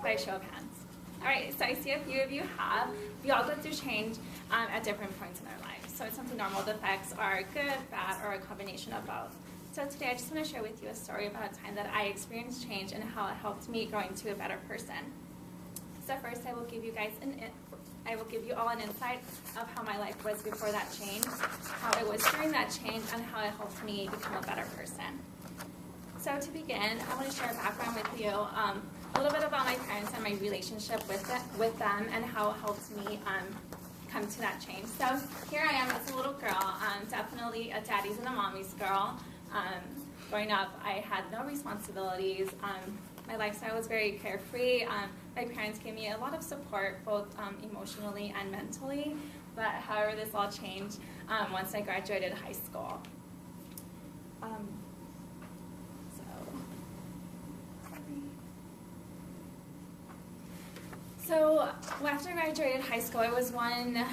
by a show of hands. All right, so I see a few of you have. We all go through change at different points in our lives. So it's something normal. The effects are good, bad, or a combination of both. So today I just want to share with you a story about a time that I experienced change and how it helped me grow into a better person. So first I will give you guys all an insight of how my life was before that change, how it was during that change, and how it helped me become a better person. So to begin, I want to share a background with you, a little bit about my parents and my relationship with them and how it helped me come to that change. So here I am as a little girl, definitely a daddy's and a mommy's girl. Growing up, I had no responsibilities. My lifestyle was very carefree. My parents gave me a lot of support, both emotionally and mentally. But however, this all changed once I graduated high school. So after I graduated high school, it was one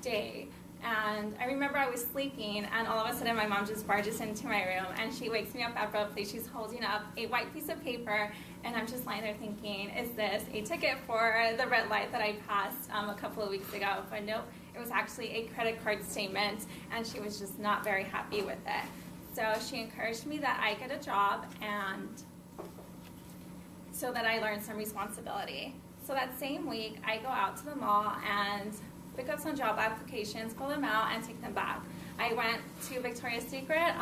day, and I remember I was sleeping, and all of a sudden my mom just barges into my room, and she wakes me up abruptly. She's holding up a white piece of paper, and I'm just lying there thinking, is this a ticket for the red light that I passed a couple of weeks ago? But nope, it was actually a credit card statement, and she was just not very happy with it. So she encouraged me that I get a job, and so that I learned some responsibility. So that same week, I go out to the mall and pick up some job applications, pull them out, and take them back. I went to Victoria's Secret,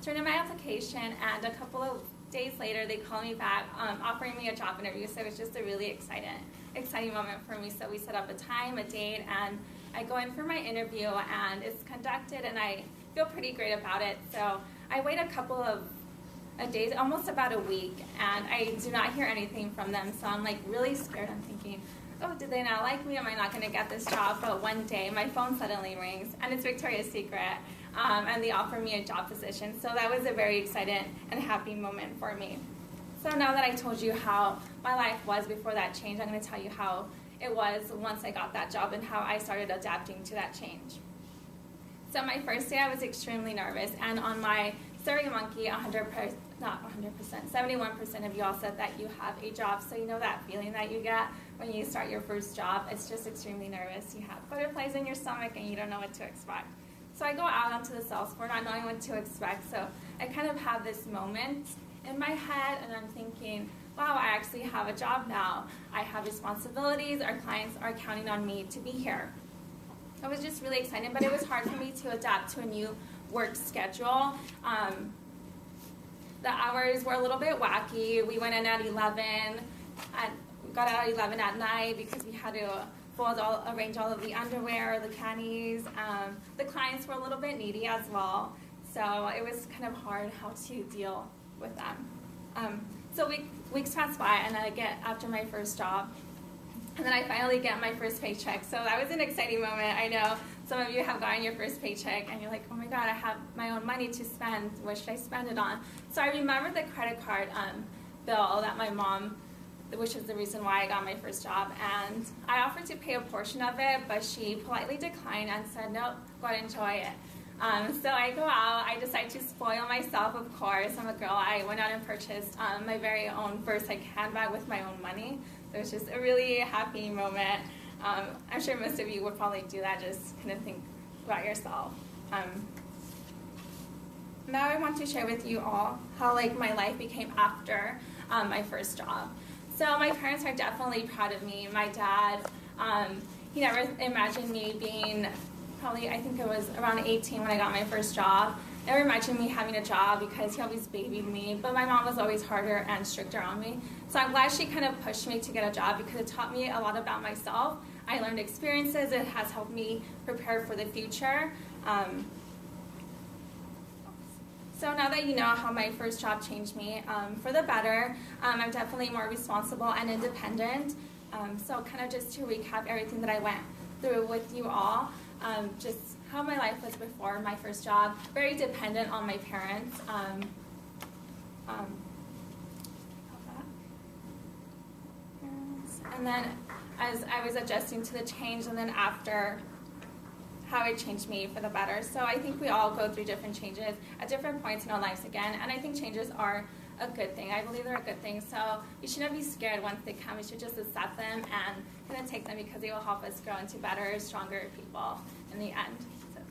turned in my application, and a couple of days later, they called me back, offering me a job interview. So it was just a really exciting moment for me. So we set up a time, a date, and I go in for my interview, and it's conducted, and I feel pretty great about it. So I wait a couple of days, almost about a week, and I do not hear anything from them. So I'm like really scared. I'm thinking, oh, did they not like me? Am I not going to get this job? But one day my phone suddenly rings, and it's Victoria's Secret, and they offer me a job position. So that was a very exciting and happy moment for me. So now that I told you how my life was before that change, I'm going to tell you how it was once I got that job and how I started adapting to that change. So my first day, I was extremely nervous, and on my SurveyMonkey, 71% of you all said that you have a job. So you know that feeling that you get when you start your first job. It's just extremely nervous. You have butterflies in your stomach, and you don't know what to expect. So I go out onto the sales floor, not knowing what to expect. So I kind of have this moment in my head, and I'm thinking, wow, I actually have a job now. I have responsibilities. Our clients are counting on me to be here. It was just really exciting, but it was hard for me to adapt to a new work schedule. The hours were a little bit wacky. We went in at 11, and we got out at 11 at night because we had to arrange all of the underwear, the panties. The clients were a little bit needy as well, so it was kind of hard how to deal with them. So weeks passed by, and I get after my first job, and then I finally get my first paycheck. So that was an exciting moment. I know some of you have gotten your first paycheck, and you're like, oh my God, I have my own money to spend. What should I spend it on? So I remember the credit card bill that my mom, which is the reason why I got my first job, and I offered to pay a portion of it, but she politely declined and said, nope, go ahead and enjoy it. So I go out, I decide to spoil myself, of course. I'm a girl. I went out and purchased my very own first handbag with my own money. So it was just a really happy moment. I'm sure most of you would probably do that, just kind of think about yourself. Now I want to share with you all how my life became after my first job. So my parents are definitely proud of me. My dad, he never imagined me being probably, I think it was around 18 when I got my first job. Never imagined me having a job because he always babied me, but my mom was always harder and stricter on me. So I'm glad she kind of pushed me to get a job because it taught me a lot about myself. I learned experiences. It has helped me prepare for the future. So now that you know how my first job changed me for the better, I'm definitely more responsible and independent. So kind of just to recap everything that I went through with you all, just how my life was before my first job, very dependent on my parents. And then as I was adjusting to the change, and then after, how it changed me for the better. So I think we all go through different changes at different points in our lives again, and I think changes are a good thing. I believe they're a good thing. So we shouldn't be scared once they come. We should just accept them and kind of take them because they will help us grow into better, stronger people in the end. So